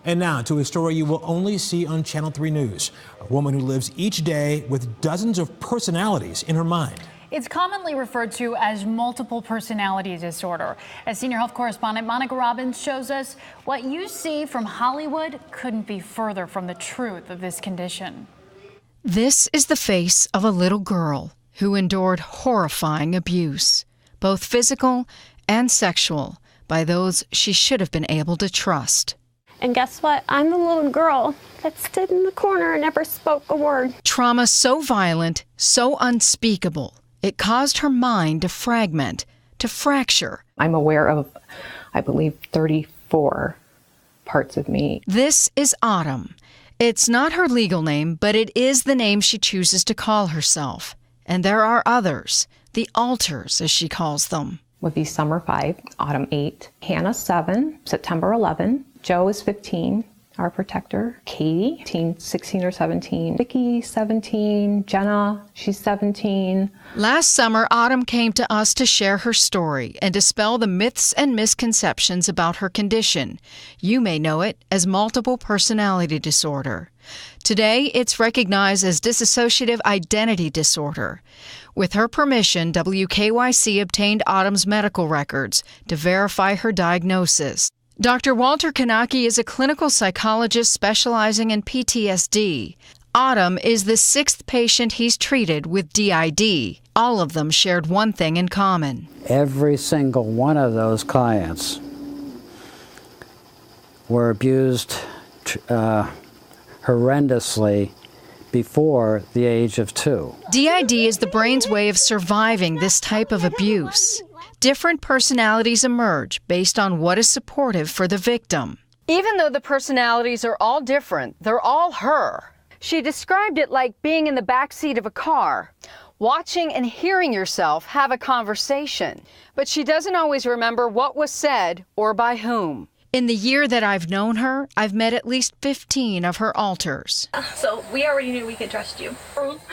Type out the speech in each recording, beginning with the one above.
And now to a story you will only see on Channel 3 News. A woman who lives each day with dozens of personalities in her mind. It's commonly referred to as multiple personality disorder. As senior health correspondent Monica Robbins shows us, what you see from Hollywood couldn't be further from the truth of this condition. This is the face of a little girl who endured horrifying abuse, both physical and sexual, by those she should have been able to trust. And guess what? I'm the little girl that stood in the corner and never spoke a word. Trauma so violent, so unspeakable, it caused her mind to fragment, to fracture. I'm aware of, I believe, 34 parts of me. This is Autumn. It's not her legal name, but it is the name she chooses to call herself. And there are others, the alters, as she calls them. Would be Summer 5, Autumn 8, Hannah 7, September 11, Joe is 15, our protector, Katie, 16 or 17, Vicky 17, Jenna, she's 17. Last summer, Autumn came to us to share her story and dispel the myths and misconceptions about her condition. You may know it as multiple personality disorder. Today, it's recognized as dissociative identity disorder. With her permission, WKYC obtained Autumn's medical records to verify her diagnosis. Dr. Walter Kanaki is a clinical psychologist specializing in PTSD. Autumn is the 6th patient he's treated with DID. All of them shared one thing in common. Every single one of those clients were abused horrendously before the age of 2. DID is the brain's way of surviving this type of abuse. Different personalities emerge based on what is supportive for the victim. Even though the personalities are all different, they're all her. She described it like being in the back seat of a car, watching and hearing yourself have a conversation. But she doesn't always remember what was said or by whom. In the year that I've known her, I've met at least 15 of her alters. So we already knew we could trust you.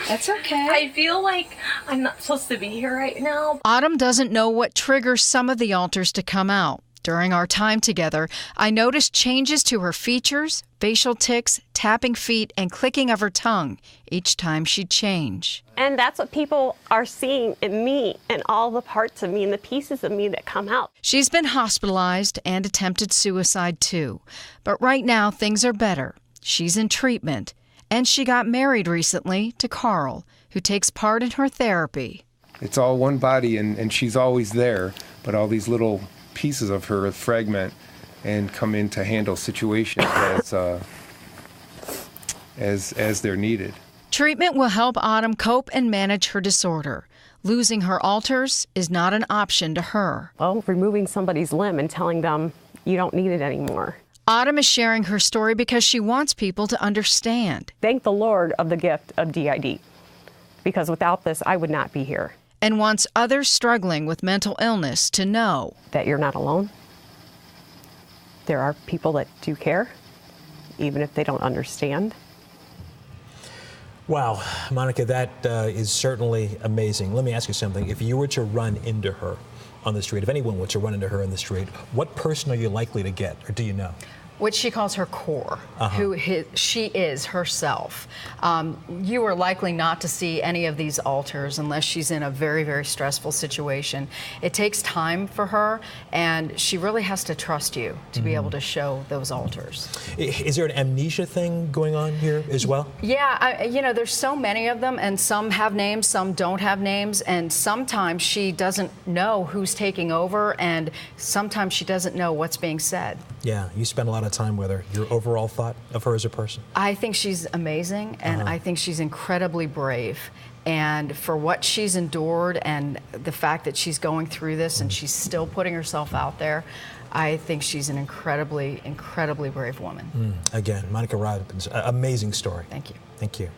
That's okay. I feel like I'm not supposed to be here right now. Autumn doesn't know what triggers some of the alters to come out. During our time together, I noticed changes to her features, facial tics, tapping feet, and clicking of her tongue each time she'd change. And that's what people are seeing in me and all the parts of me and the pieces of me that come out. She's been hospitalized and attempted suicide too. But right now, things are better. She's in treatment. And she got married recently to Carl, who takes part in her therapy. It's all one body, and she's always there, but all these little pieces of her fragment and come in to handle situations as they're needed. Treatment will help Autumn cope and manage her disorder. Losing her alters is not an option to her. Well, removing somebody's limb and telling them you don't need it anymore. Autumn is sharing her story because she wants people to understand. Thank the Lord of the gift of DID, because without this, I would not be here. And wants others struggling with mental illness to know that you're not alone. There are people that do care, even if they don't understand. Wow, Monica, that is certainly amazing. Let me ask you something. If you were to run into her on the street, if anyone were to run into her in the street, what person are you likely to get, or do you know? Which she calls her core, she is herself. You are likely not to see any of these alters unless she's in a very, very stressful situation. It takes time for her, and she really has to trust you to be able to show those alters. Is there an amnesia thing going on here as well? Yeah, you know, there's so many of them, and some have names, some don't have names, and sometimes she doesn't know who's taking over, and sometimes she doesn't know what's being said. Yeah, you spend a lot of time with her. Your overall thought of her as a person? I think she's amazing, and I think she's incredibly brave. And for what she's endured and the fact that she's going through this and she's still putting herself out there, I think she's an incredibly, incredibly brave woman. Again, Monica Robbins, amazing story. Thank you. Thank you.